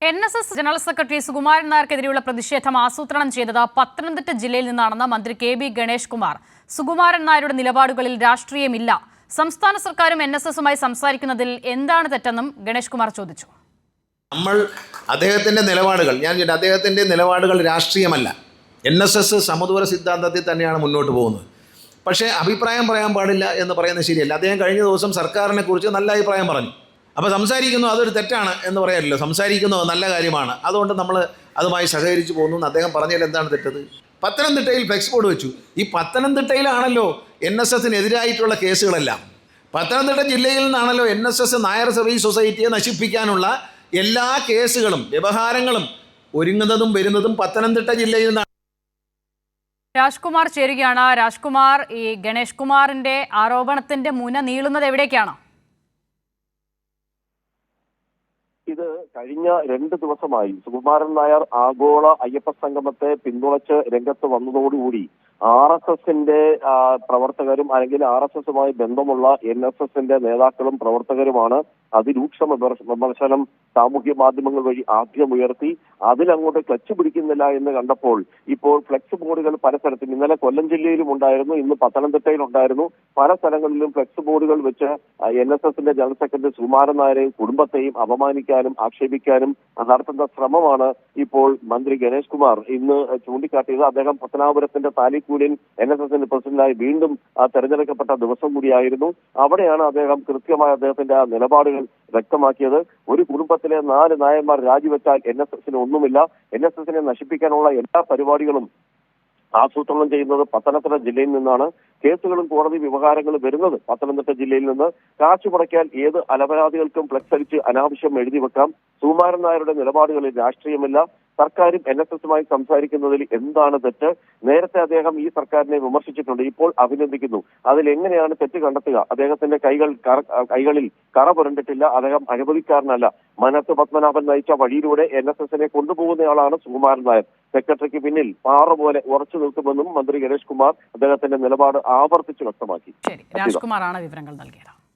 NSS general secretary Sukumaran നായർക്കെതിരെയുള്ള പ്രതിഷേധം ആസൂത്രണം ചെയ്തത് പത്തനംതിട്ട ജില്ലയിൽ നിന്നാണെന്ന് മന്ത്രി KB ഗണേഷ് കുമാർ. സുകുമാരൻ നായരുടെ നിലപാടുകളിൽ രാഷ്ട്രീയമില്ല. സംസ്ഥാന സർക്കാരും NSSുമായി സംസാരിക്കുന്നതിൽ എന്താണ് തെറ്റെന്നും ഗണേഷ് കുമാർ ചോദിച്ചു. നമ്മൾ അദ്ദേഹത്തിൻ്റെ നിലപാടുകൾ രാഷ്ട്രീയമല്ല. NSS സമദൂര സിദ്ധാന്തത്തിൽ തന്നെയാണ് മുന്നോട്ട് പോകുന്നത്. പക്ഷേ അഭിപ്രായം പറയാൻ പാടില്ല എന്ന് പറയുന്നത് ശരിയല്ല. അദ്ദേഹം കഴിഞ്ഞ ദിവസം സർക്കാരിനെ കുറിച്ച് നല്ല അഭിപ്രായം പറഞ്ഞു. അപ്പോൾ സംസാരിക്കുന്നു അതൊരു തെറ്റാണ് എന്ന് പറയാറില്ല. സംസാരിക്കുന്നത് നല്ല കാര്യമാണ്. അതുകൊണ്ട് നമ്മൾ അതുമായി സഹകരിച്ചു പോകുന്നു എന്ന് അദ്ദേഹം പറഞ്ഞാൽ എന്താണ് തെറ്റത്? പത്തനംതിട്ടയിൽ ഫ്ലെക്സ് ബോർഡ് വെച്ചു. ഈ പത്തനംതിട്ടയിലാണല്ലോ NSSനെതിരായിട്ടുള്ള കേസുകളെല്ലാം. പത്തനംതിട്ട ജില്ലയിൽ നിന്നാണല്ലോ NSS നായർ സർവീസ് സൊസൈറ്റിയെ നശിപ്പിക്കാനുള്ള എല്ലാ കേസുകളും വ്യവഹാരങ്ങളും ഒരുങ്ങുന്നതും വരുന്നതും പത്തനംതിട്ട ജില്ലയിൽ നിന്നാണ്. രാജ്കുമാർ ചേരുകയാണ്. രാജ്കുമാർ, ഈ ഗണേഷ് കുമാറിന്റെ ആരോപണത്തിന്റെ മുന നീളുന്നത് എവിടേക്കാണ്? ഇത് കഴിഞ്ഞ 2 ദിവസമായി സുകുമാരൻ നായർ ആഗോള അയ്യപ്പ സംഗമത്തെ പിന്തുണച്ച് രംഗത്ത് വന്നതോടുകൂടി RSSന്റെ പ്രവർത്തകരും അല്ലെങ്കിൽ RSSുമായി ബന്ധമുള്ള NSSന്റെ നേതാക്കളും പ്രവർത്തകരുമാണ് അതിരൂക്ഷ വിമർശനം സാമൂഹ്യ മാധ്യമങ്ങൾ വഴി ആദ്യമുയർത്തി. അതിലങ്ങോട്ട് ക്ലച്ച് പിടിക്കുന്നില്ല എന്ന് കണ്ടപ്പോൾ ഇപ്പോൾ ഫ്ലെക്സ് ബോർഡുകൾ പല സ്ഥലത്തും, ഇന്നലെ കൊല്ലം ജില്ലയിലും ഉണ്ടായിരുന്നു, ഇന്ന് പത്തനംതിട്ടയിലുണ്ടായിരുന്നു, പല സ്ഥലങ്ങളിലും ഫ്ലെക്സ് ബോർഡുകൾ വെച്ച് NSSന്റെ ജനറൽ സെക്രട്ടറി സുകുമാരൻ നായരെയും കുടുംബത്തെയും അപമാനിക്കാനും ആക്ഷേപിക്കാനും നടത്തുന്ന ശ്രമമാണ് ഇപ്പോൾ മന്ത്രി ഗണേഷ് കുമാർ ഇന്ന് ചൂണ്ടിക്കാട്ടിയത്. അദ്ദേഹം പത്തനാപുരത്തിന്റെ താലിക്കൂലിൻ NSSന്റെ പ്രസിഡന്റായി വീണ്ടും തെരഞ്ഞെടുക്കപ്പെട്ട ദിവസം കൂടിയായിരുന്നു. അവിടെയാണ് അദ്ദേഹം കൃത്യമായ അദ്ദേഹത്തിന്റെ നിലപാടുകൾ വ്യക്തമാക്കിയത്. ഒരു കുടുംബത്തിലെ 4 നായന്മാർ രാജിവെച്ചാൽ NSSന് ഒന്നുമില്ല. NSSനെ നശിപ്പിക്കാനുള്ള എല്ലാ പരിപാടികളും ആസൂത്രണം ചെയ്യുന്നത് പത്തനംതിട്ട ജില്ലയിൽ നിന്നാണ്. കേസുകളും കോടതി വ്യവഹാരങ്ങളും വരുന്നത് പത്തനംതിട്ട ജില്ലയിൽ നിന്ന്. കാശ് മുടക്കിയാൽ ഏത് അലപരാധികൾക്കും ഫ്ലെക്സ് അടിച്ച് അനാവശ്യം എഴുതി വെക്കാം. സുകുമാരൻ നായരുടെ നിലപാടുകളിൽ രാഷ്ട്രീയമില്ല. സർക്കാരും NSSുമായി സംസാരിക്കുന്നതിൽ എന്താണ് തെറ്റ്? നേരത്തെ അദ്ദേഹം ഈ സർക്കാരിനെ വിമർശിച്ചിട്ടുണ്ട്, ഇപ്പോൾ അഭിനന്ദിക്കുന്നു. അതിലെങ്ങനെയാണ് തെറ്റ് കണ്ടെത്തുക? അദ്ദേഹത്തിന്റെ കൈകളിൽ കറ പുരണ്ടിട്ടില്ല. അദ്ദേഹം അഴിമതിക്കാരനല്ല. മനത്ത് പത്മനാഭൻ നയിച്ച വഴിയിലൂടെ NSSനെ കൊണ്ടുപോകുന്നയാളാണ് സുകുമാരൻ നായർ. സെക്രട്ടറിക്ക് പിന്നിൽ പാറ പോലെ ഉറച്ചു നിൽക്കുമെന്നും മന്ത്രി ഗണേഷ് കുമാർ അദ്ദേഹത്തിന്റെ നിലപാട് ആവർത്തിച്ച് വ്യക്തമാക്കി. രാജ്കുമാറാണ് വിവരങ്ങൾ നൽകിയത്.